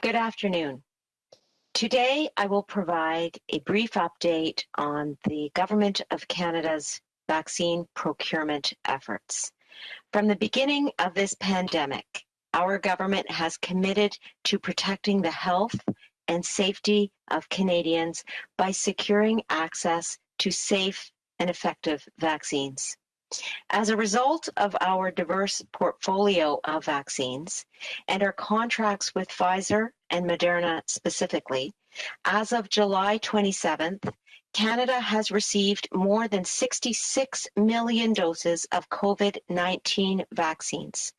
Good afternoon. Today, I will provide a brief update on the Government of Canada's vaccine procurement efforts. From the beginning of this pandemic, our government has committed to protecting the health and safety of Canadians by securing access to safe and effective vaccines. As a result of our diverse portfolio of vaccines and our contracts with Pfizer and Moderna specifically, as of July 27th, Canada has received more than 66 million doses of COVID-19 vaccines.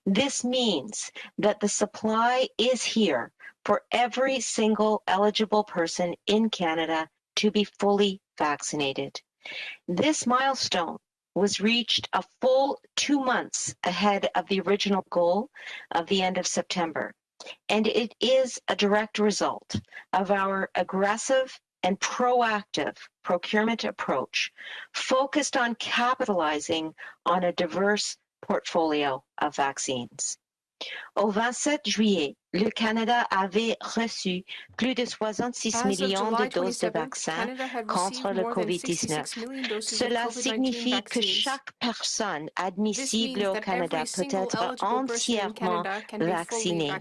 This means that the supply is here for every single eligible person in Canada to be fully vaccinated. This milestone was reached a full 2 months ahead of the original goal of the end of September. And it is a direct result of our aggressive and proactive procurement approach focused on capitalizing on a diverse portfolio of vaccines. Au 27 juillet, le Canada avait reçu plus de 66 millions de doses de vaccins contre le COVID-19. Cela signifie que chaque personne admissible au Canada peut être entièrement vaccinée.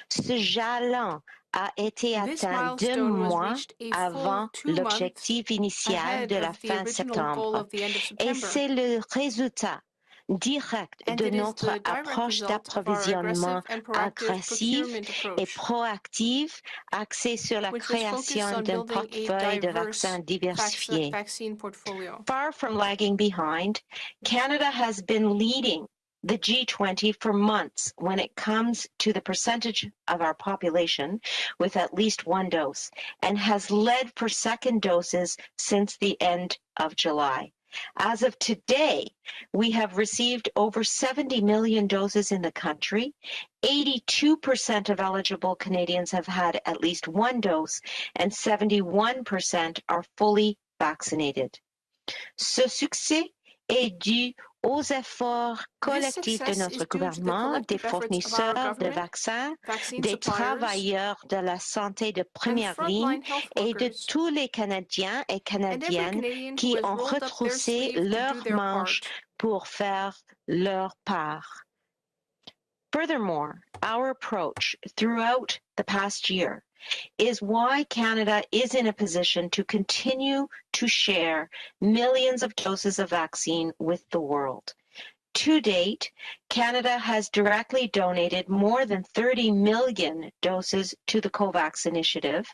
Ce jalon a été atteint 2 mois avant l'objectif initial de la fin septembre. Et c'est le résultat direct de notre approche d'approvisionnement agressive et proactive axée sur la création d'un portefeuille de vaccins diversifiés. Far from lagging behind, Canada has been leading the G20 for months when it comes to the percentage of our population with at least one dose, and has led for second doses since the end of July. As of today, we have received over 70 million doses in the country. 82% of eligible Canadians have had at least one dose, and 71% are fully vaccinated. Ce succès est dû aux efforts collectifs de notre gouvernement, des fournisseurs de vaccins, des travailleurs de la santé de première ligne et de tous les Canadiens et Canadiennes qui ont retroussé leurs manches pour faire leur part. Furthermore, our approach throughout the past year is why Canada is in a position to continue to share millions of doses of vaccine with the world. To date, Canada has directly donated more than 30 million doses to the COVAX initiative,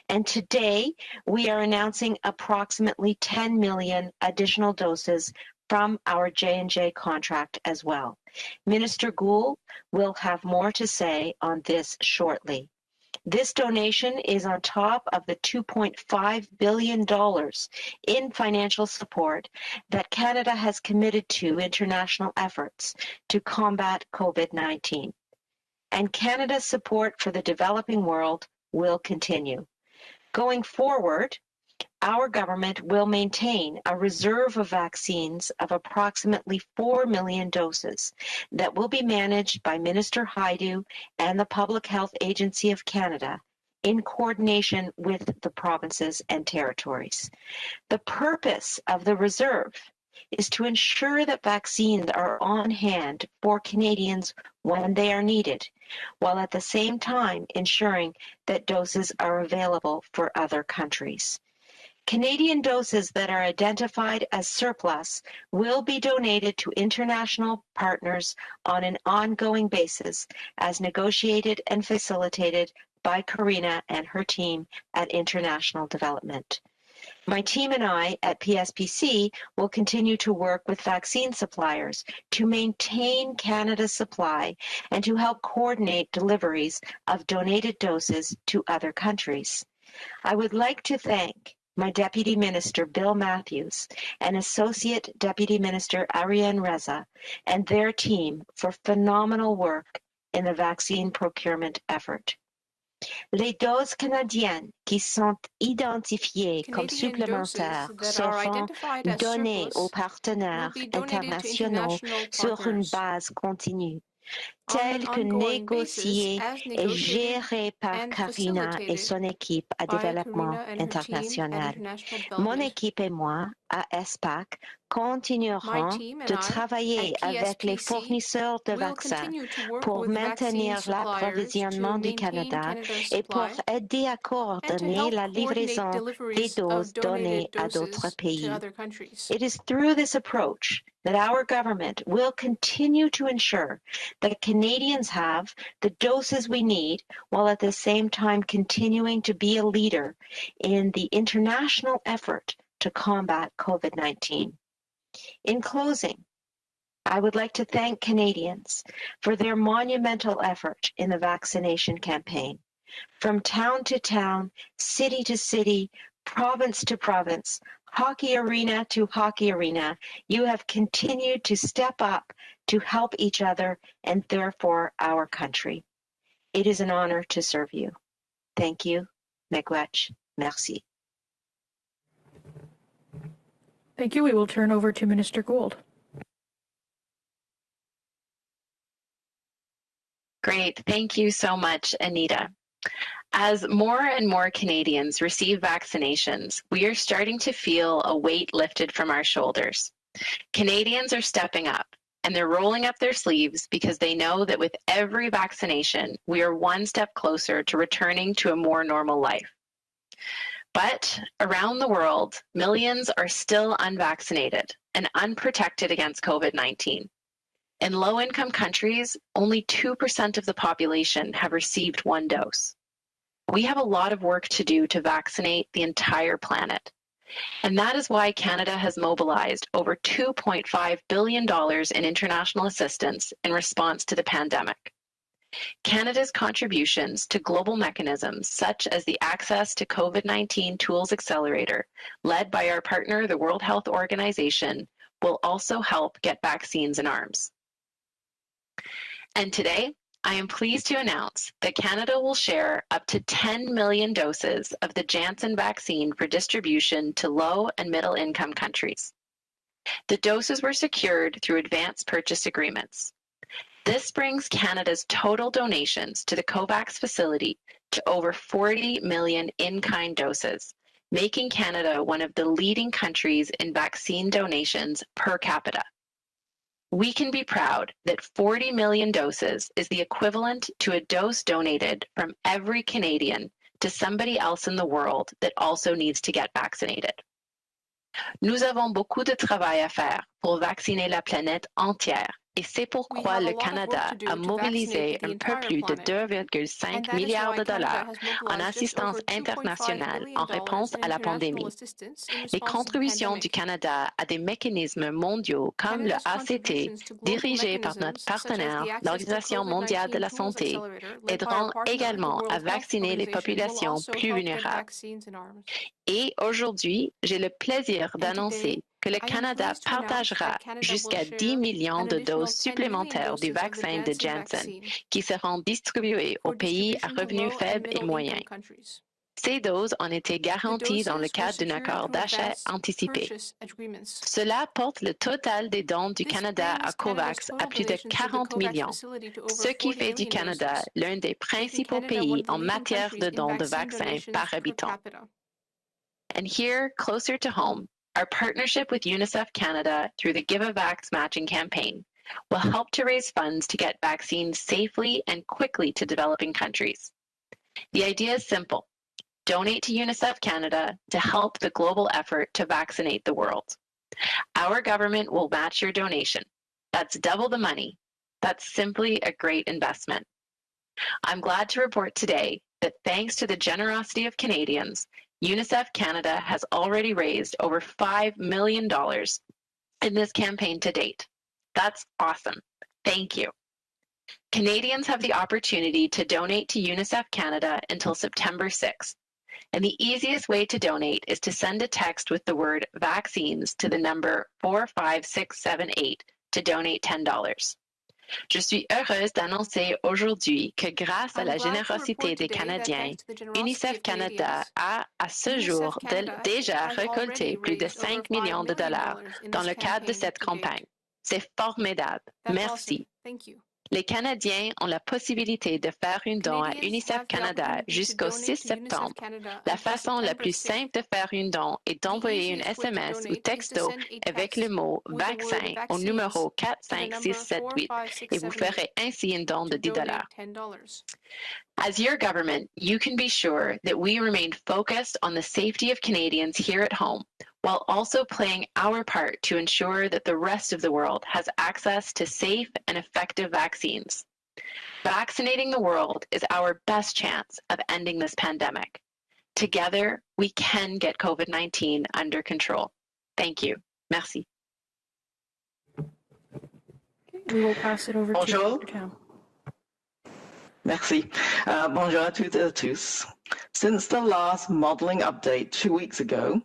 and today we are announcing approximately 10 million additional doses from our J&J contract as well. Minister Gould will have more to say on this shortly. This donation is on top of the $2.5 billion in financial support that Canada has committed to international efforts to combat COVID-19. And Canada's support for the developing world will continue. Going forward, our government will maintain a reserve of vaccines of approximately 4 million doses that will be managed by Minister Hajdu and the Public Health Agency of Canada in coordination with the provinces and territories. The purpose of the reserve is to ensure that vaccines are on hand for Canadians when they are needed, while at the same time ensuring that doses are available for other countries. Canadian doses that are identified as surplus will be donated to international partners on an ongoing basis as negotiated and facilitated by Karina and her team at International Development. My team and I at PSPC will continue to work with vaccine suppliers to maintain Canada's supply and to help coordinate deliveries of donated doses to other countries. I would like to thank my Deputy Minister, Bill Matthews, and Associate Deputy Minister, Ariane Reza, and their team for phenomenal work in the vaccine procurement effort. Les doses canadiennes qui sont identifiées comme supplémentaires seront données aux partenaires internationaux sur une base continue. on an tel que ongoing basis négocié as et negotiated géré par and Karina et facilitated son équipe à by développement Karina and her team at international. International Mon Development. équipe et moi, à ESPAC, My continuerons team and de I travailler at avec les PSPC fournisseurs de will vaccins continue to work pour with vaccine maintenir suppliers to l'approvisionnement du maintain Canada Canada's et pour supply aider à and to coordonner help la coordinate livraison des deliveries of doses données donated à d'autres doses to pays. other countries. It is through this approach that our government will continue to ensure that Canadians have the doses we need, while at the same time continuing to be a leader in the international effort to combat COVID-19. In closing, I would like to thank Canadians for their monumental effort in the vaccination campaign. From town to town, city to city, province to province, hockey arena to hockey arena, you have continued to step up to help each other and therefore our country. It is an honor to serve you. Thank you. Miigwech. Merci. Thank you. We will turn over to Minister Gould. Great. Thank you so much, Anita. As more and more Canadians receive vaccinations, we are starting to feel a weight lifted from our shoulders. Canadians are stepping up, and they're rolling up their sleeves because they know that with every vaccination, we are one step closer to returning to a more normal life. But around the world, millions are still unvaccinated and unprotected against COVID-19. In low-income countries, only 2% of the population have received one dose. We have a lot of work to do to vaccinate the entire planet. And that is why Canada has mobilized over $2.5 billion in international assistance in response to the pandemic. Canada's contributions to global mechanisms such as the Access to COVID-19 Tools Accelerator, led by our partner, the World Health Organization, will also help get vaccines in arms. And today, I am pleased to announce that Canada will share up to 10 million doses of the Janssen vaccine for distribution to low and middle income countries. The doses were secured through advance purchase agreements. This brings Canada's total donations to the COVAX facility to over 40 million in-kind doses, making Canada one of the leading countries in vaccine donations per capita. We can be proud that 40 million doses is the equivalent to a dose donated from every Canadian to somebody else in the world that also needs to get vaccinated. Nous avons beaucoup de travail à faire pour vacciner la planète entière. Et c'est pourquoi le Canada a mobilisé un peu plus de 2,5 milliards de dollars en assistance internationale en réponse à la pandémie. Les contributions du Canada à des mécanismes mondiaux comme le ACT, dirigé par notre partenaire, l'Organisation mondiale de la santé, aideront également à vacciner les populations plus vulnérables. Et aujourd'hui, j'ai le plaisir d'annoncer que le Canada partagera jusqu'à 10 millions de doses supplémentaires du vaccin de Janssen qui seront distribuées aux pays à revenus faibles et moyens. Ces doses ont été garanties dans le cadre d'un accord d'achat anticipé. Cela porte le total des dons du Canada à COVAX à plus de 40 millions, ce qui fait du Canada l'un des principaux pays en matière de dons de vaccins par habitant. And here, closer to home, our partnership with UNICEF Canada through the Give a Vax matching campaign will help to raise funds to get vaccines safely and quickly to developing countries. The idea is simple. Donate to UNICEF Canada to help the global effort to vaccinate the world. Our government will match your donation. That's double the money. That's simply a great investment. I'm glad to report today that thanks to the generosity of Canadians, UNICEF Canada has already raised over $5 million in this campaign to date. That's awesome. Thank you. Canadians have the opportunity to donate to UNICEF Canada until September 6th. And the easiest way to donate is to send a text with the word vaccines to the number 45678 to donate $10. Je suis heureuse d'annoncer aujourd'hui que grâce à la générosité des Canadiens, UNICEF Canada a, à ce jour, déjà récolté plus de 5 millions de dollars dans le cadre de cette campagne. C'est formidable. Merci. Les Canadiens ont la possibilité de faire un don à Canadians UNICEF have the Canada opportunity to jusqu'au donate 6 to UNICEF septembre. Canada La until façon la September plus 6th. simple de faire un don est The d'envoyer un easiest way to SMS ou donate is to texto send a avec text le mot with the word vaccin au vaccines numéro to the number 45678 et vous 45678 ferez ainsi un don de to $10. donate $10. As your government, you can be sure that we remain focused on the safety of Canadians here at home, while also playing our part to ensure that the rest of the world has access to safe and effective vaccines. Vaccinating the world is our best chance of ending this pandemic. Together, we can get COVID-19 under control. Thank you. Merci. We will pass it over Bonjour. to Dr. Tam. Merci. Bonjour à toutes et à tous. Since the last modeling update 2 weeks ago,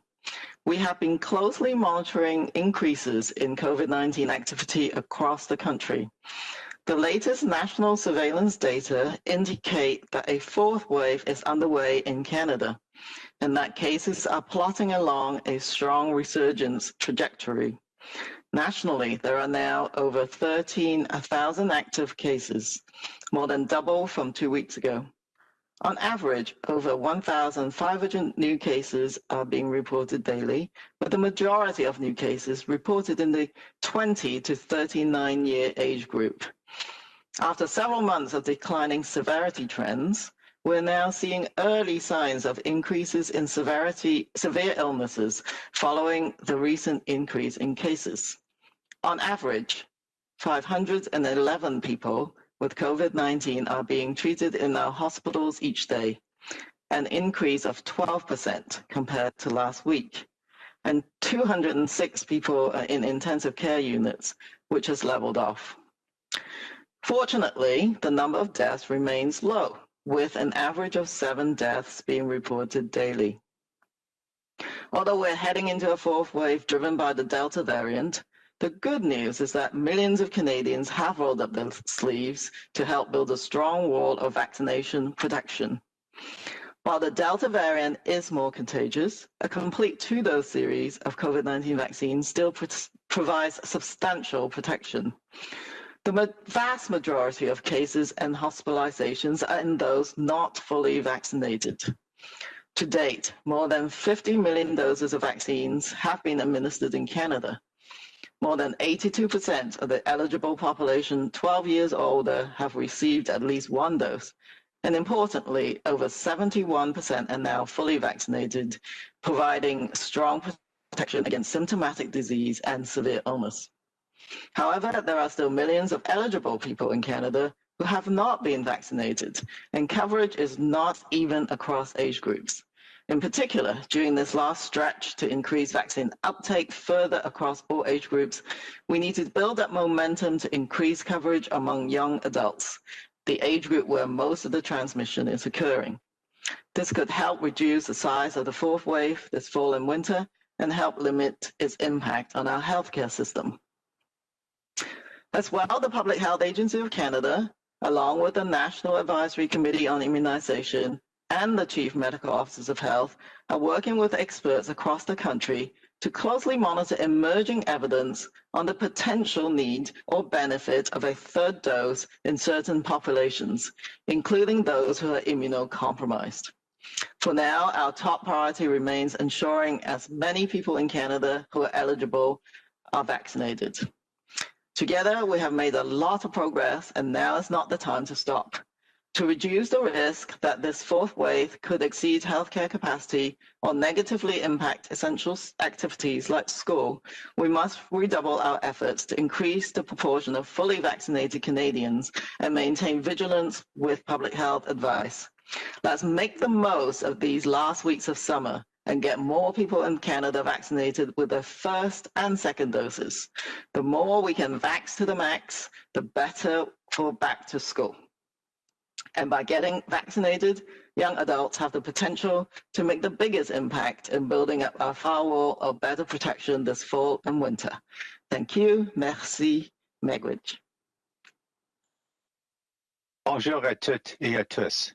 we have been closely monitoring increases in COVID-19 activity across the country. The latest national surveillance data indicate that a fourth wave is underway in Canada, and that cases are plotting along a strong resurgence trajectory. Nationally, there are now over 13,000 active cases, more than double from 2 weeks ago. On average, over 1,500 new cases are being reported daily, with the majority of new cases reported in the 20 to 39-year age group. After several months of declining severity trends, we're now seeing early signs of increases in severe illnesses following the recent increase in cases. On average, 511 people with COVID-19 are being treated in our hospitals each day, an increase of 12% compared to last week, and 206 people are in intensive care units, which has leveled off. Fortunately, the number of deaths remains low, with an average of 7 deaths being reported daily. Although we're heading into a fourth wave driven by the Delta variant, the good news is that millions of Canadians have rolled up their sleeves to help build a strong wall of vaccination protection. While the Delta variant is more contagious, a complete 2-dose series of COVID-19 vaccines still provides substantial protection. The vast majority of cases and hospitalizations are in those not fully vaccinated. To date, more than 50 million doses of vaccines have been administered in Canada. More than 82% of the eligible population 12 years older have received at least 1 dose. And importantly, over 71% are now fully vaccinated, providing strong protection against symptomatic disease and severe illness. However, there are still millions of eligible people in Canada who have not been vaccinated, and coverage is not even across age groups. In particular, during this last stretch to increase vaccine uptake further across all age groups, we need to build up momentum to increase coverage among young adults, the age group where most of the transmission is occurring. This could help reduce the size of the fourth wave this fall and winter and help limit its impact on our healthcare system. As well, the Public Health Agency of Canada, along with the National Advisory Committee on Immunization and the Chief Medical Officers of Health, are working with experts across the country to closely monitor emerging evidence on the potential need or benefit of a third dose in certain populations, including those who are immunocompromised. For now, our top priority remains ensuring as many people in Canada who are eligible are vaccinated. Together, we have made a lot of progress, and now is not the time to stop. To reduce the risk that this fourth wave could exceed healthcare capacity or negatively impact essential activities like school, we must redouble our efforts to increase the proportion of fully vaccinated Canadians and maintain vigilance with public health advice. Let's make the most of these last weeks of summer and get more people in Canada vaccinated with their first and second doses. The more we can vax to the max, the better for back to school. And by getting vaccinated, young adults have the potential to make the biggest impact in building up our firewall of better protection this fall and winter. Thank you. Merci. Megwidge. Bonjour à toutes et à tous.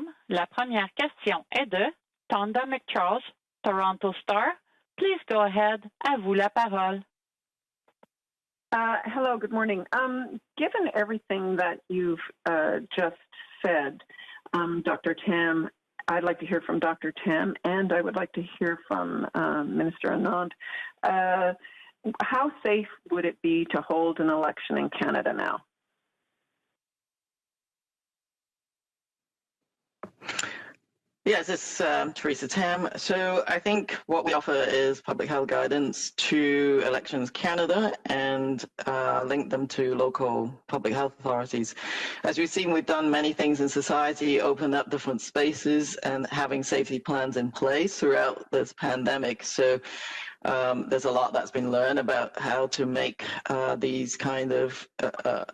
La première question est de Tonda McCharles, Toronto Star. Please go ahead. À vous la parole. Hello, good morning. Given everything that you've just said, Dr. Tam, I'd like to hear from Dr. Tam, and I would like to hear from Minister Anand. How safe would it be to hold an election in Canada now? Yes, it's Teresa Tam. So I think what we offer is public health guidance to Elections Canada and link them to local public health authorities. As we've seen, we've done many things in society, opened up different spaces and having safety plans in place throughout this pandemic. So there's a lot that's been learned about how to make these kind of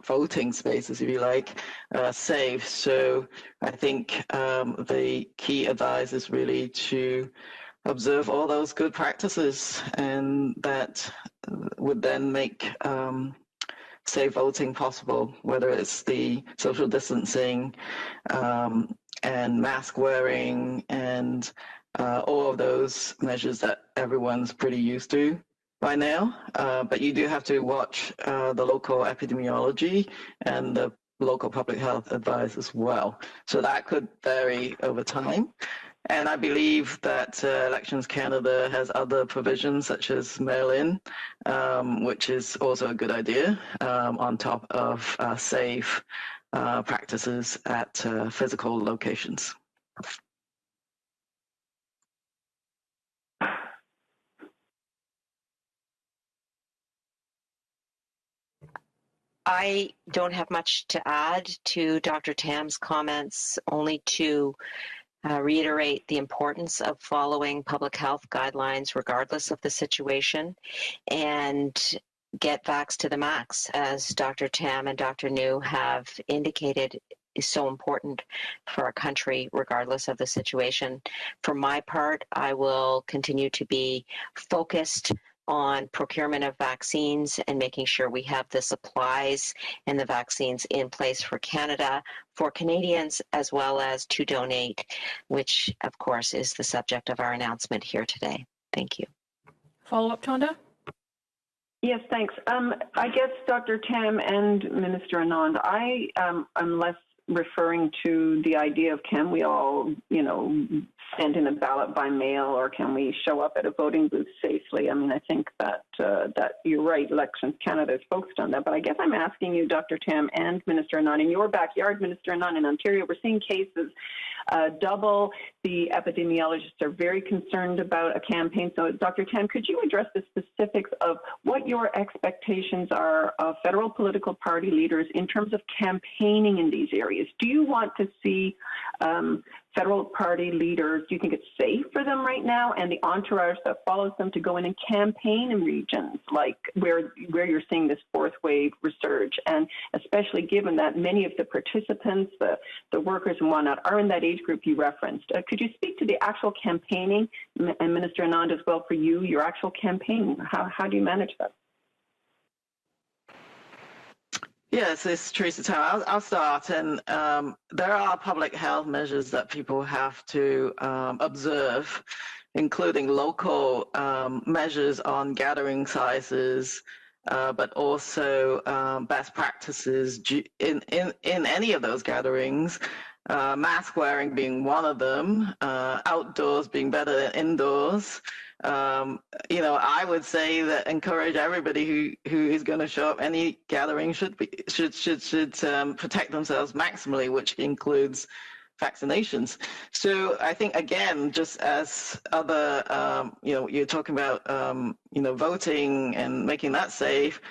voting spaces, if you like, safe. So I think the key advice is really to observe all those good practices, and that would then make safe voting possible, whether it's the social distancing and mask wearing and all of those measures that everyone's pretty used to by now. But you do have to watch the local epidemiology and the local public health advice as well. So that could vary over time. And I believe that Elections Canada has other provisions such as mail-in, which is also a good idea on top of safe practices at physical locations. I don't have much to add to Dr. Tam's comments, only to reiterate the importance of following public health guidelines regardless of the situation, and get vax to the max, as Dr. Tam and Dr. New have indicated is so important for our country regardless of the situation. For my part, I will continue to be focused on procurement of vaccines and making sure we have the supplies and the vaccines in place for Canada, for Canadians, as well as to donate, which of course is the subject of our announcement here today. Thank you. Follow-up, Tonda? Yes, thanks. I guess Dr. Tam and Minister Anand, I'm less referring to the idea of can we all, send in a ballot by mail, or can we show up at a voting booth safely? I mean, I think that you're right, Elections Canada is focused on that. But I guess I'm asking you, Dr. Tam and Minister Anand, in your backyard, Minister Anand, in Ontario, we're seeing cases double. The epidemiologists are very concerned about a campaign. So, Dr. Tam, could you address the specifics of what your expectations are of federal political party leaders in terms of campaigning in these areas? Do you want to see federal party leaders, do you think it's safe for them right now and the entourage that follows them to go in and campaign in regions like where you're seeing this fourth wave resurge? And especially given that many of the participants, the workers and whatnot, are in that age group you referenced. Could you speak to the actual campaigning, and Minister Anand as well, for you, your actual campaign? How do you manage that? Yes, it's Teresa Tam. I'll start. And there are public health measures that people have to observe, including local measures on gathering sizes, but also best practices in any of those gatherings. Mask wearing being one of them, outdoors being better than indoors. I would say that encourage everybody who is going to show up any gathering should protect themselves maximally, which includes vaccinations. So I think, again, just as other, you're talking about, voting and making that safe.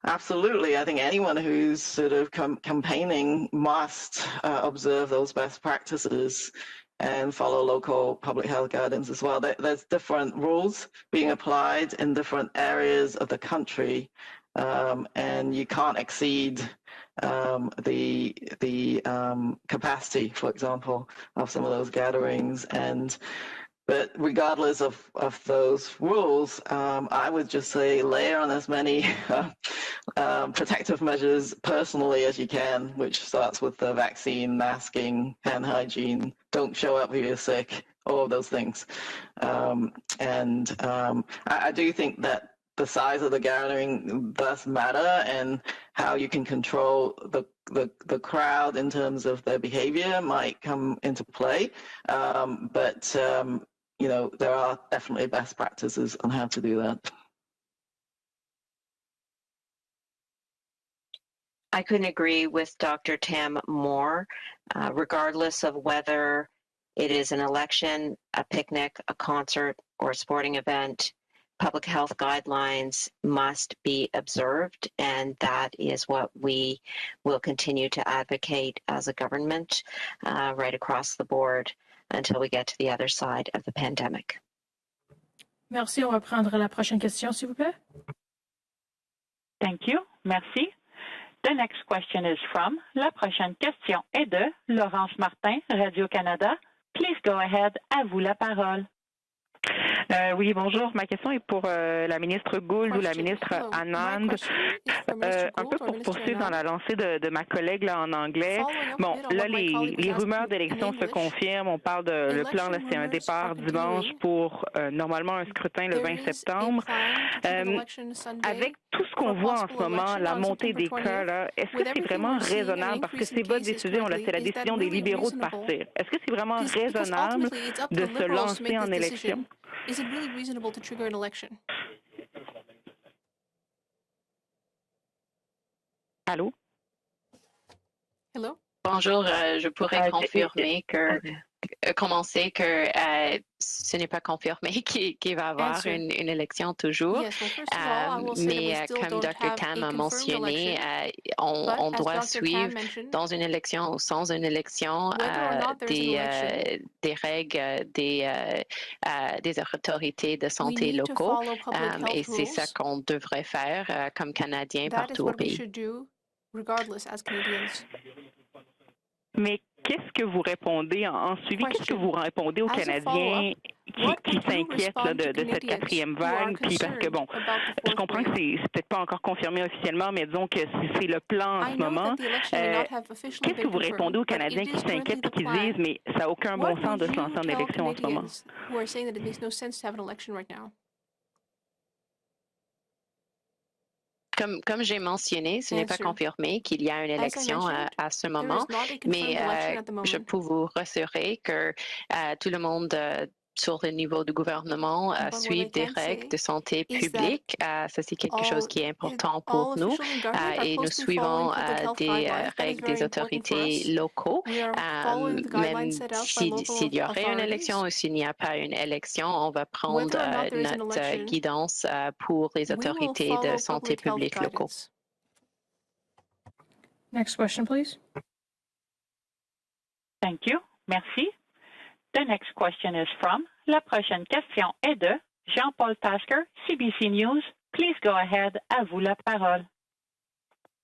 Absolutely. I think anyone who's sort of campaigning must observe those best practices and follow local public health guidance as well. There's different rules being applied in different areas of the country, and you can't exceed the capacity, for example, of some of those gatherings. And But regardless of those rules, I would just say layer on as many protective measures personally as you can, which starts with the vaccine, masking, hand hygiene, don't show up if you're sick, all of those things. I do think that the size of the gathering does matter, and how you can control the crowd in terms of their behavior might come into play. You know, there are definitely best practices on how to do that. I couldn't agree with Dr. Tam more, regardless of whether it is an election, a picnic, a concert, or a sporting event. Public health guidelines must be observed, and that is what we will continue to advocate as a government right across the board until we get to the other side of the pandemic. Merci. On va prendre la prochaine question, s'il vous plaît. Thank you. Merci. The next question is from, la prochaine question est de Laurence Martin, Radio-Canada. Please go ahead. À vous la parole. Oui, bonjour. Ma question est pour la ministre Gould ou la ministre Anand. Un peu pour poursuivre dans la lancée de ma collègue là, en anglais. Bon, là, les rumeurs d'élection se confirment. On parle de le plan, là, c'est un départ dimanche pour normalement un scrutin le 20 septembre. Avec tout ce qu'on voit en ce moment, la montée des cas, là, est-ce que c'est vraiment raisonnable? Parce que c'est votre décision, là, c'est la décision des libéraux de partir. Est-ce que c'est vraiment raisonnable de se lancer en élection? Is it really reasonable to trigger an election? Allô? Hello? Bonjour, je pourrais confirmer que commencer que ce n'est pas confirmé qu'il va y avoir une élection toujours. Mais comme Dr. Tam a mentionné, on doit suivre dans une élection ou sans une élection des règles des autorités de santé locaux. Et c'est ça qu'on devrait faire comme Canadiens partout au pays. Mais qu'est-ce que vous répondez en suivi? Qu'est-ce que vous répondez aux Canadiens qui s'inquiètent là, de cette quatrième vague? Puis parce que bon, je comprends que c'est peut-être pas encore confirmé officiellement, mais disons que c'est le plan en ce moment. Qu'est-ce que vous répondez aux Canadiens qui s'inquiètent et qui disent mais ça n'a aucun bon sens de se lancer en élection en ce moment? Comme j'ai mentionné, ce n'est pas confirmé qu'il y a une élection à ce moment, mais je peux vous rassurer que tout le monde sur le niveau du gouvernement suit des règles de santé publique. Ça, c'est quelque chose qui est important pour nous et nous suivons des règles des autorités locaux. Même s'il y aurait une élection ou s'il n'y a pas une élection, on va prendre notre guidance pour les autorités de santé publique locaux. Next question, please. Thank you. Merci. The next question is from, la prochaine question est de Jean-Paul Tasker, CBC News. Please go ahead. À vous la parole.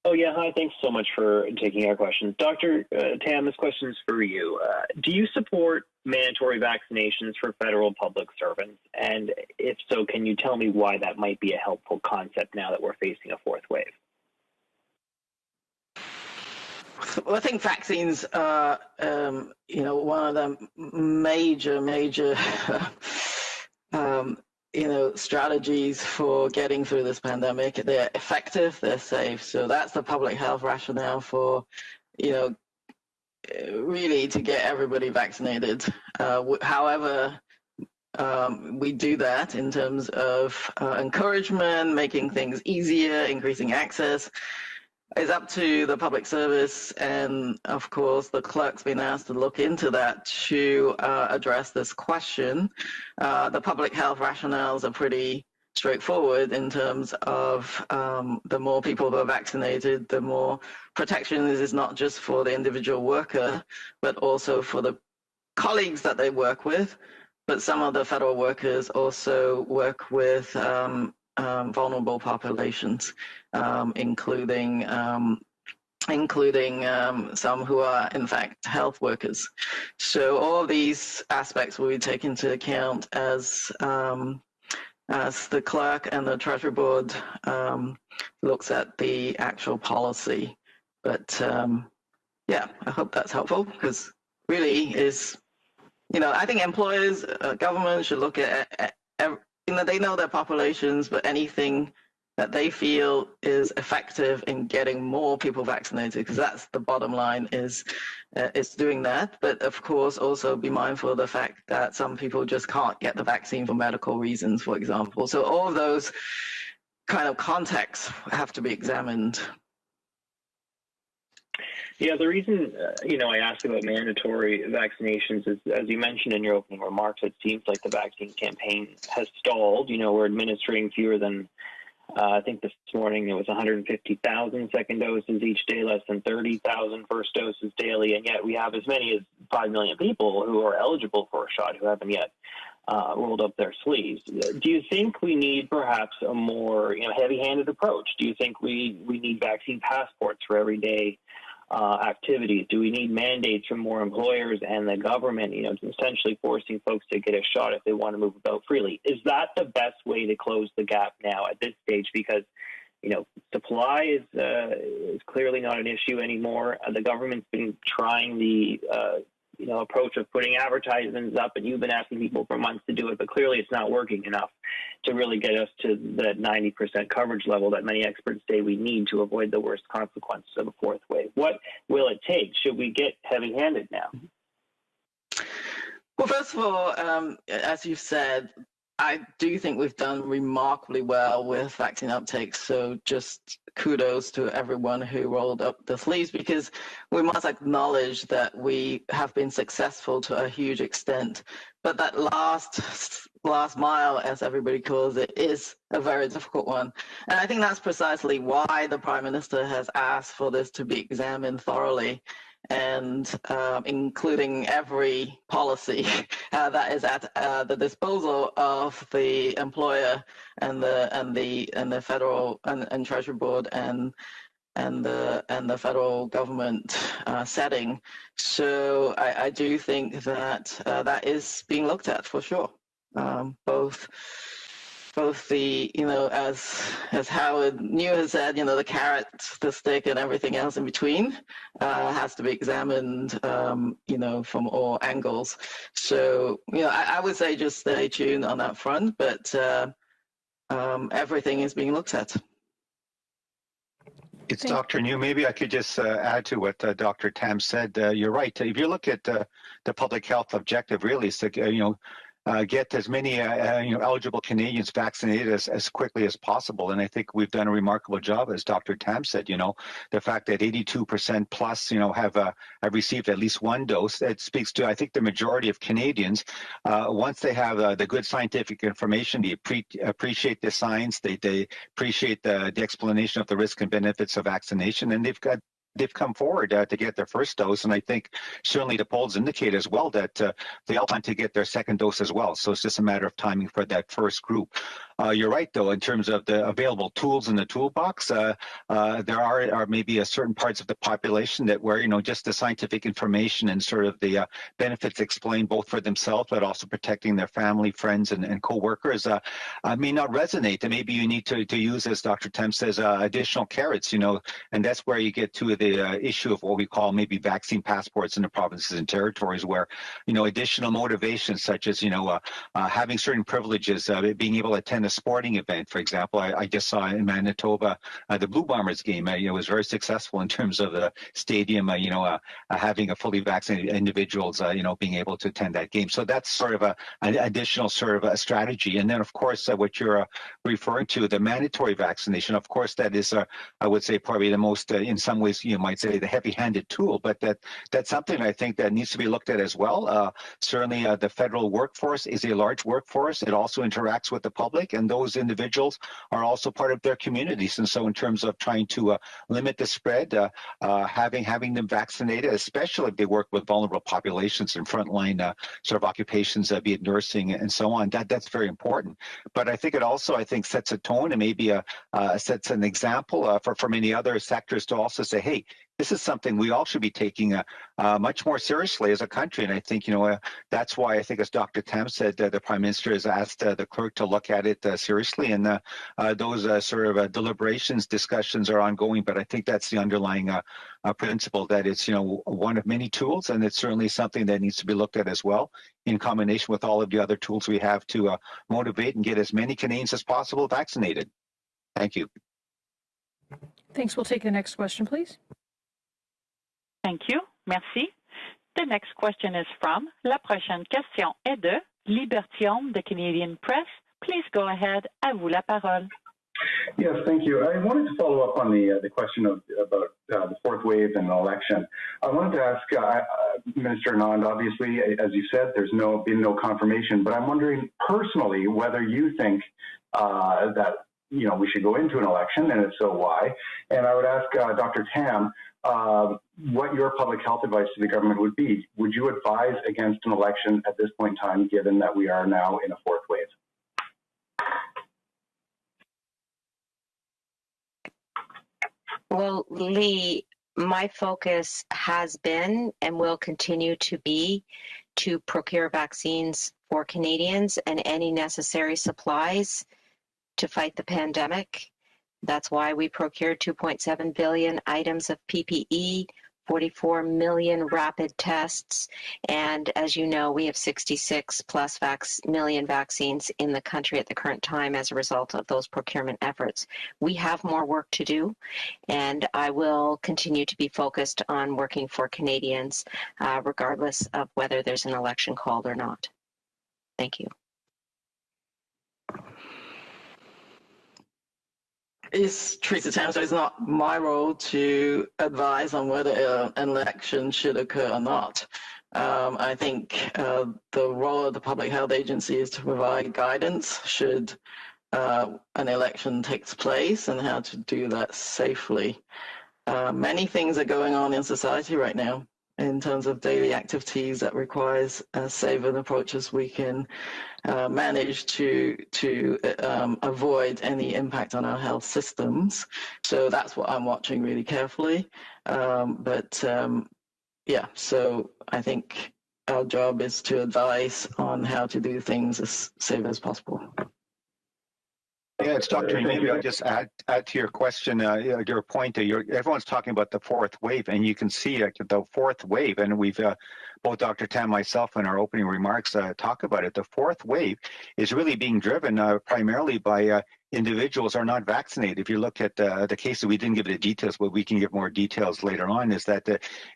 Oh, yeah. Hi. Thanks so much for taking our question. Dr. Tam, this question is for you. Do you support mandatory vaccinations for federal public servants? And if so, can you tell me why that might be a helpful concept now that we're facing a fourth wave? Well, I think vaccines are, you know, one of the major, you know, strategies for getting through this pandemic. They're effective, they're safe. So that's the public health rationale for, you know, really to get everybody vaccinated. However, we do that in terms of encouragement, making things easier, increasing access. It's up to the public service and, of course, the clerk's been asked to look into that to address this question. The public health rationales are pretty straightforward in terms of the more people who are vaccinated, the more protection is not just for the individual worker, but also for the colleagues that they work with. But some of the federal workers also work with vulnerable populations, including including some who are, in fact, health workers. So all of these aspects will be taken into account as the clerk and the Treasury Board looks at the actual policy. But yeah, I hope that's helpful, because really is, I think employers, government should look at they know their populations, but anything that they feel is effective in getting more people vaccinated, because that's the bottom line, is doing that. But of course, also be mindful of the fact that some people just can't get the vaccine for medical reasons, for example. So all of those kind of contexts have to be examined. Yeah, the reason, I asked about mandatory vaccinations is, as you mentioned in your opening remarks, it seems like the vaccine campaign has stalled. We're administering fewer than, I think this morning it was 150,000 second doses each day, less than 30,000 first doses daily, and yet we have as many as 5 million people who are eligible for a shot who haven't yet rolled up their sleeves. Do you think we need perhaps a more heavy-handed approach? Do you think we need vaccine passports for everyday activities? Do we need mandates from more employers and the government, essentially forcing folks to get a shot if they want to move about freely? Is that the best way to close the gap now at this stage? Because, supply is clearly not an issue anymore. The government's been trying the, approach of putting advertisements up, and you've been asking people for months to do it, but clearly it's not working enough to really get us to the 90% coverage level that many experts say we need to avoid the worst consequences of a fourth wave. What will it take? Should we get heavy-handed now? Well, first of all, as you've said, I do think we've done remarkably well with vaccine uptake. So just kudos to everyone who rolled up the sleeves, because we must acknowledge that we have been successful to a huge extent. But that last mile, as everybody calls it, is a very difficult one. And I think that's precisely why the Prime Minister has asked for this to be examined thoroughly, and including every policy that is at the disposal of the employer and the federal and Treasury Board and the federal government setting. So I do think that that is being looked at for sure. Both the, as Howard New has said, the carrot, the stick, and everything else in between has to be examined, from all angles. So, I would say just stay tuned on that front, but everything is being looked at. It's Dr. New. Maybe I could just add to what Dr. Tam said. You're right. If you look at the public health objective, really, is to, get as many eligible Canadians vaccinated as quickly as possible. And I think we've done a remarkable job, as Dr. Tam said. The fact that 82% plus have received at least one dose, it speaks to, I think, the majority of Canadians. Once they have the good scientific information, they appreciate the science, they appreciate the explanation of the risks and benefits of vaccination, and they've come forward to get their first dose. And I think certainly the polls indicate as well that they all want to get their second dose as well. So it's just a matter of timing for that first group. You're right, though, in terms of the available tools in the toolbox. There are maybe certain parts of the population that where, just the scientific information and sort of the benefits explained both for themselves, but also protecting their family, friends, and co-workers may not resonate. And maybe you need to use, as Dr. Tem says, additional carrots, and that's where you get to the issue of what we call maybe vaccine passports in the provinces and territories, where, additional motivations such as, having certain privileges, being able to attend a sporting event, for example. I just saw in Manitoba the Blue Bombers game. It was very successful in terms of the stadium, having a fully vaccinated individuals, being able to attend that game. So that's sort of an additional sort of a strategy. And then, of course, what you're referring to, the mandatory vaccination, of course, that is, I would say, probably the most, in some ways, you might say, the heavy-handed tool. But that's something I think that needs to be looked at as well. Certainly, the federal workforce is a large workforce. It also interacts with the public, and those individuals are also part of their communities. And so in terms of trying to limit the spread, having them vaccinated, especially if they work with vulnerable populations and frontline sort of occupations, be it nursing and so on, that's very important. But I think it also, sets a tone and maybe sets an example for many other sectors to also say, hey, this is something we all should be taking much more seriously as a country. And I think, that's why I think, as Dr. Tam said, the Prime Minister has asked the clerk to look at it seriously. And those sort of deliberations, discussions are ongoing. But I think that's the underlying principle, that it's, one of many tools. And it's certainly something that needs to be looked at as well, in combination with all of the other tools we have to motivate and get as many Canadians as possible vaccinated. Thank you. Thanks. We'll take the next question, please. Thank you. Merci. The next question is from La prochaine question est de Libertium, the Canadian Press. Please go ahead. À vous la parole. Yes, thank you. I wanted to follow up on the question about the fourth wave and the election. I wanted to ask Minister Anand, obviously, as you said, there's been no confirmation, but I'm wondering personally whether you think that we should go into an election, and if so, why? And I would ask Dr. Tam what your public health advice to the government would be. Would you advise against an election at this point in time, given that we are now in a fourth wave? Well, Lee, my focus has been and will continue to be to procure vaccines for Canadians and any necessary supplies to fight the pandemic. That's why we procured 2.7 billion items of PPE, 44 million rapid tests, and as you know, we have 66 plus million vaccines in the country at the current time as a result of those procurement efforts. We have more work to do, and I will continue to be focused on working for Canadians, regardless of whether there's an election called or not. Thank you. It's Teresa Tam, so it's not my role to advise on whether an election should occur or not. I think the role of the Public Health Agency is to provide guidance should an election takes place and how to do that safely. Many things are going on in society right now in terms of daily activities that requires safer approaches we can manage to avoid any impact on our health systems. So that's what I'm watching really carefully. Yeah, so I think our job is to advise on how to do things as safe as possible. Yeah, it's Dr. Maybe I'll just add to your question, your point. Everyone's talking about the fourth wave, and you can see the fourth wave, and we've both Dr. Tam and myself in our opening remarks talk about it. The fourth wave is really being driven primarily by individuals who are not vaccinated. If you look at the cases, we didn't give the details, but we can give more details later on, is that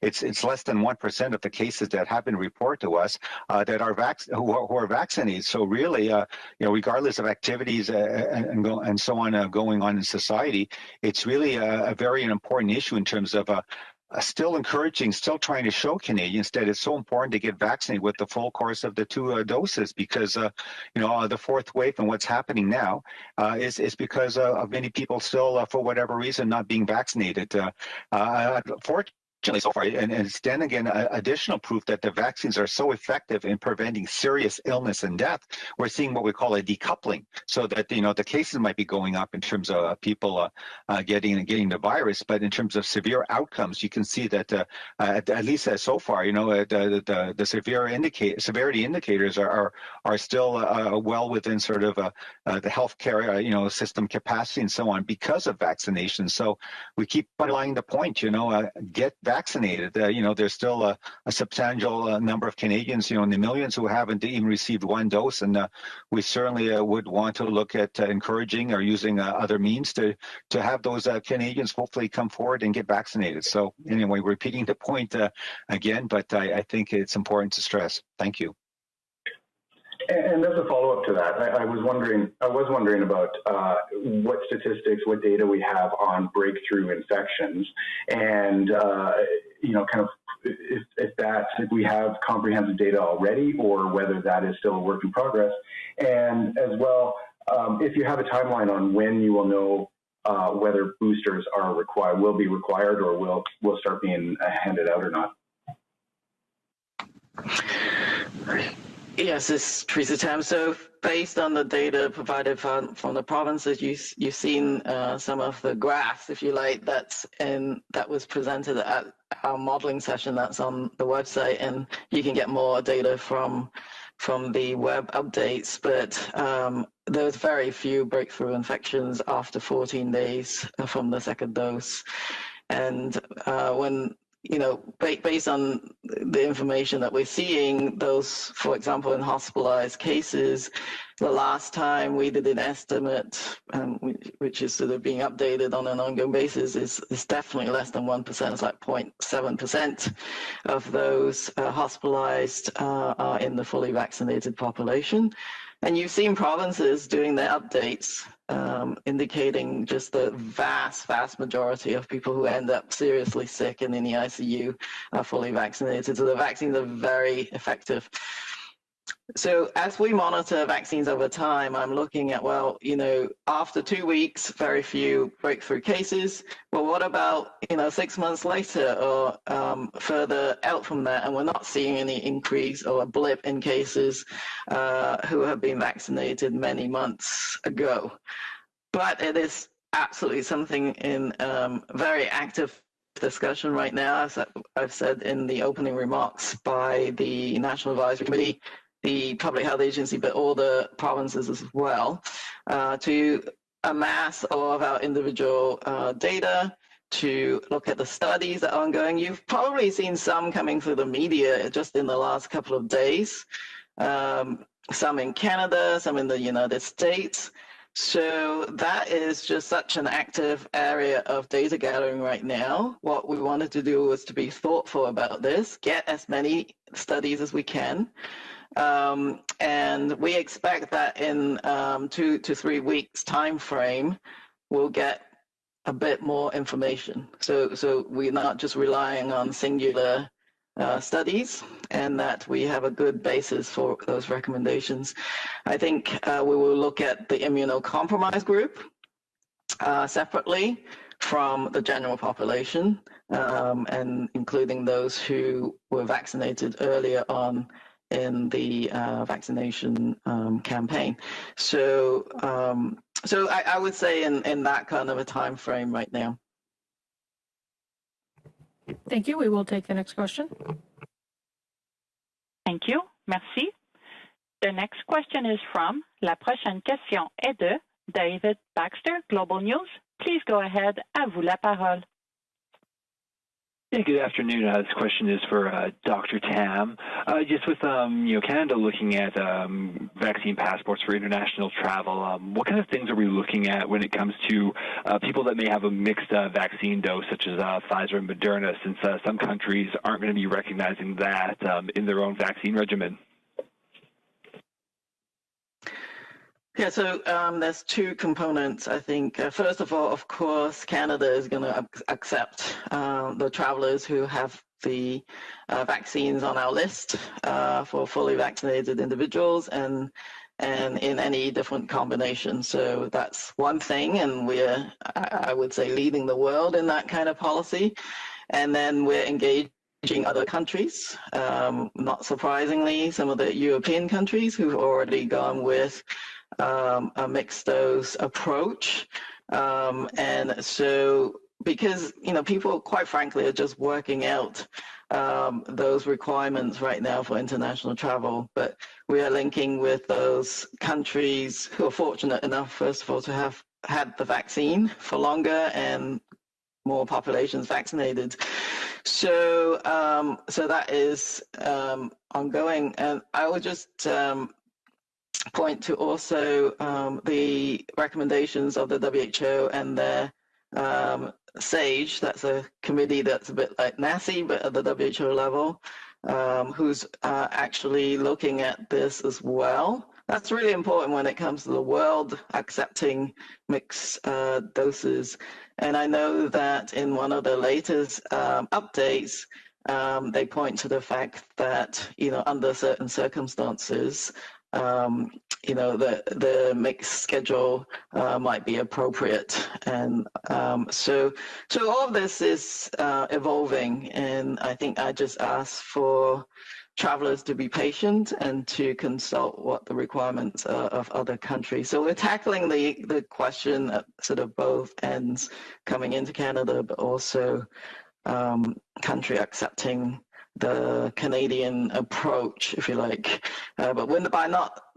it's less than 1% of the cases that have been reported to us that are who are vaccinated. So really, regardless of activities and so on going on in society, it's really a very important issue in terms of still trying to show Canadians that it's so important to get vaccinated with the full course of the 2 doses, because the fourth wave and what's happening now is because of many people still, for whatever reason, not being vaccinated. So far, and it's then again additional proof that the vaccines are so effective in preventing serious illness and death. We're seeing what we call a decoupling, so that the cases might be going up in terms of people getting the virus, but in terms of severe outcomes, you can see that at least so far, the severity indicators are still well within sort of the healthcare system capacity and so on because of vaccination. So we keep underlining the point, get vaccinated. There's still a substantial number of Canadians, in the millions, who haven't even received 1 dose, and we certainly would want to look at encouraging or using other means to have those Canadians hopefully come forward and get vaccinated. So anyway, repeating the point again, but I think it's important to stress. Thank you. And as a follow-up to that, I was wondering about what statistics, what data we have on breakthrough infections, and kind of if we have comprehensive data already, or whether that is still a work in progress, and as well, if you have a timeline on when you will know whether boosters will be required, or will start being handed out or not. Yes, it's Teresa Tam. So based on the data provided from the provinces, you've seen some of the graphs, if you like, that was presented at our modeling session that's on the website, and you can get more data from the web updates. But there's very few breakthrough infections after 14 days from the second dose. And when based on the information that we're seeing, those, for example, in hospitalized cases, the last time we did an estimate, which is sort of being updated on an ongoing basis, is definitely less than 1%. It's like 0.7% of those hospitalized are in the fully vaccinated population. And you've seen provinces doing their updates, indicating just the vast majority of people who end up seriously sick and in the ICU are fully vaccinated. So the vaccines are very effective. So as we monitor vaccines over time, I'm looking at, well, after 2 weeks, very few breakthrough cases. Well, what about, 6 months later or further out from that? And we're not seeing any increase or a blip in cases who have been vaccinated many months ago. But it is absolutely something in very active discussion right now, as I've said in the opening remarks by the National Advisory Committee, the Public Health Agency, but all the provinces as well, to amass all of our individual data, to look at the studies that are ongoing. You've probably seen some coming through the media just in the last couple of days, some in Canada, some in the United States. So that is just such an active area of data gathering right now. What we wanted to do was to be thoughtful about this, get as many studies as we can. And we expect that in 2 to 3 weeks time frame, we'll get a bit more information. So we're not just relying on singular studies, and that we have a good basis for those recommendations. I think we will look at the immunocompromised group separately from the general population, and including those who were vaccinated earlier on in the vaccination campaign. So I would say in that kind of a time frame right now. Thank you. We will take the next question. Thank you. Merci. The next question is from, la prochaine question est de David Baxter, Global News. Please go ahead. À vous la parole. Yeah, good afternoon. This question is for Dr. Tam. Just with Canada looking at vaccine passports for international travel, what kind of things are we looking at when it comes to people that may have a mixed vaccine dose, such as Pfizer and Moderna, since some countries aren't going to be recognizing that in their own vaccine regimen? Yeah, so there's two components, I think. First of all, of course, Canada is going to accept the travelers who have the vaccines on our list for fully vaccinated individuals and in any different combination. So that's one thing, and we're, I would say, leading the world in that kind of policy. And then we're engaging other countries, not surprisingly, some of the European countries who've already gone with a mixed dose approach. And so because, people, quite frankly, are just working out those requirements right now for international travel, but we are linking with those countries who are fortunate enough, first of all, to have had the vaccine for longer and more populations vaccinated. So that is ongoing. And I would just point to also the recommendations of the WHO and their SAGE, that's a committee that's a bit like NACI, but at the WHO level, who's actually looking at this as well. That's really important when it comes to the world accepting mixed doses. And I know that in one of the latest updates, they point to the fact that, under certain circumstances, the mixed schedule might be appropriate. And so all of this is evolving. And I think I just asked for travelers to be patient and to consult what the requirements are of other countries. So we're tackling the question at sort of both ends, coming into Canada, but also country accepting the Canadian approach, if you like. But we're by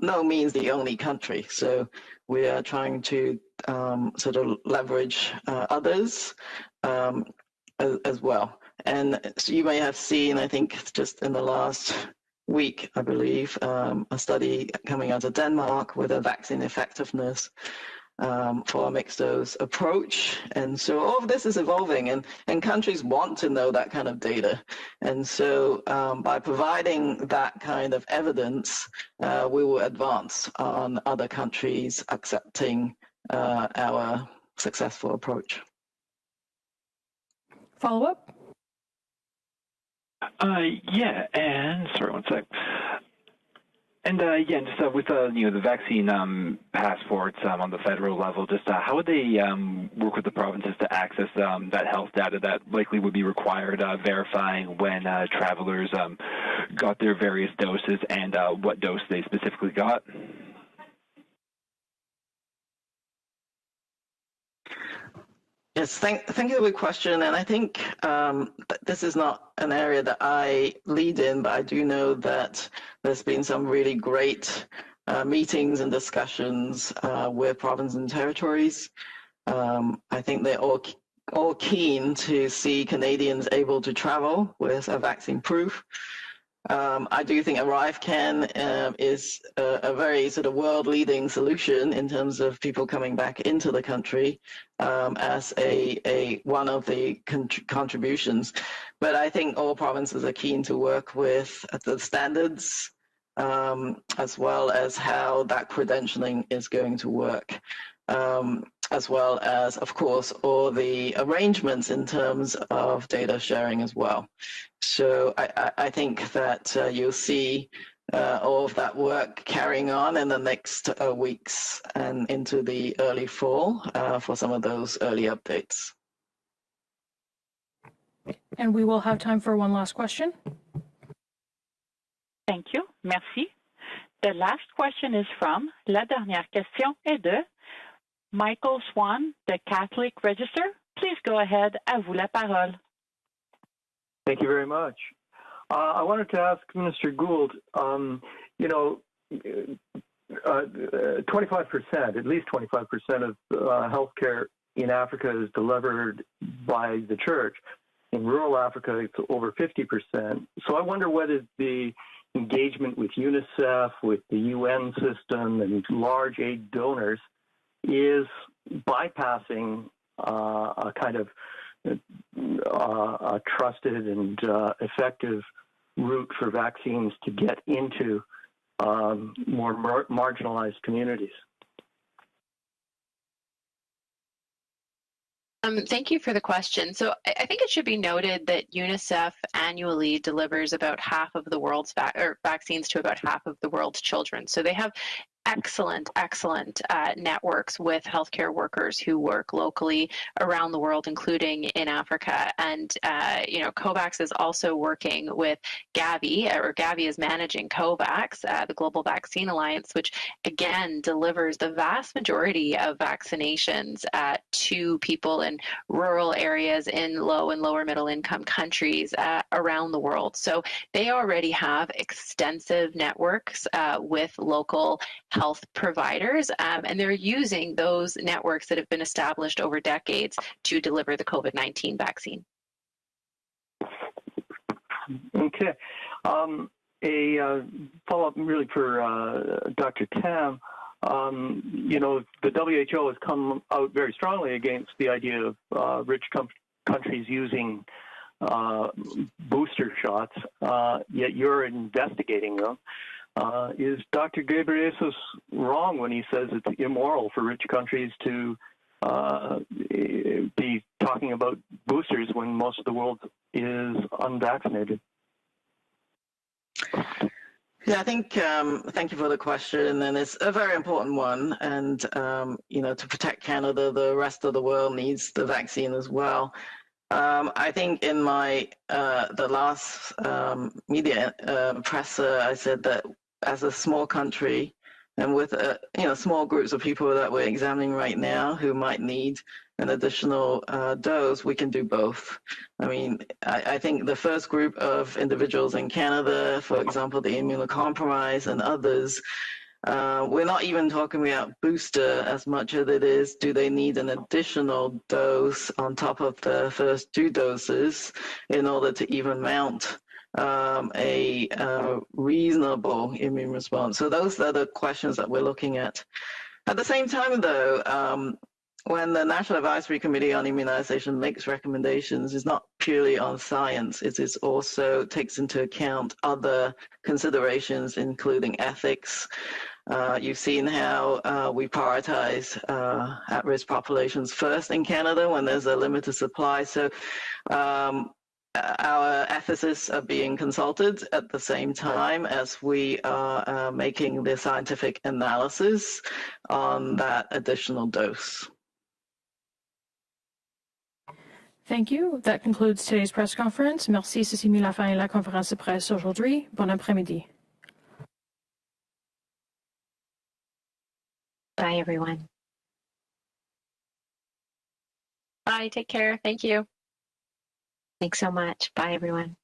no means the only country. So we are trying to sort of leverage others as well. And so you may have seen, I think just in the last week, I believe, a study coming out of Denmark with a vaccine effectiveness for a mixed dose approach. And so all of this is evolving, and countries want to know that kind of data. And so by providing that kind of evidence, we will advance on other countries accepting our successful approach. Follow up? Yeah, and sorry, one sec. And yeah, just with the vaccine passports on the federal level, just how would they work with the provinces to access that health data that likely would be required, verifying when travelers got their various doses and what dose they specifically got? Yes, thank you for the question. And I think this is not an area that I lead in, but I do know that there's been some really great meetings and discussions with provinces and territories. I think they're all keen to see Canadians able to travel with a vaccine proof. I do think ArriveCan is a very sort of world-leading solution in terms of people coming back into the country as one of the contributions. But I think all provinces are keen to work with the standards as well as how that credentialing is going to work. As well as, of course, all the arrangements in terms of data sharing as well. So I think that you'll see all of that work carrying on in the next weeks and into the early fall for some of those early updates. And we will have time for one last question. Thank you. Merci. The last question is from, la dernière question est de Michael Swan, the Catholic Register. Please go ahead. À vous la parole. Thank you very much. I wanted to ask Minister Gould, 25%, at least 25% of healthcare in Africa is delivered by the church. In rural Africa, it's over 50%. So I wonder whether the engagement with UNICEF, with the UN system, and large aid donors is bypassing a kind of a trusted and effective route for vaccines to get into more marginalized communities. Thank you for the question. So I think it should be noted that UNICEF annually delivers about half of the world's vaccines to about half of the world's children. So they have excellent networks with healthcare workers who work locally around the world, including in Africa. And, COVAX is also working with Gavi, or Gavi is managing COVAX, the Global Vaccine Alliance, which again delivers the vast majority of vaccinations to people in rural areas in low and lower middle income countries around the world. So they already have extensive networks with local health providers, and they're using those networks that have been established over decades to deliver the COVID-19 vaccine. Okay. A follow-up really for Dr. Tam. The WHO has come out very strongly against the idea of rich countries using booster shots, yet you're investigating them. Is Dr. Ghebreyesus wrong when he says it's immoral for rich countries to be talking about boosters when most of the world is unvaccinated? Yeah, I think, thank you for the question, and it's a very important one. And, to protect Canada, the rest of the world needs the vaccine as well. I think in my the last media presser, I said that as a small country and with small groups of people that we're examining right now who might need an additional dose, we can do both. I mean, I think the first group of individuals in Canada, for example, the immunocompromised and others, we're not even talking about booster as much as it is, do they need an additional dose on top of the first 2 doses in order to even mount a reasonable immune response? So those are the questions that we're looking at. At the same time, though, when the National Advisory Committee on Immunization makes recommendations, it's not purely on science. It is also takes into account other considerations, including ethics. You've seen how we prioritize at-risk populations first in Canada when there's a limited supply. So our ethicists are being consulted at the same time as we are making the scientific analysis on that additional dose. Thank you. That concludes today's press conference. Merci, ceci met la fin à la conférence de presse aujourd'hui. Bon après-midi. Bye, everyone. Bye, take care. Thank you. Thanks so much. Bye, everyone.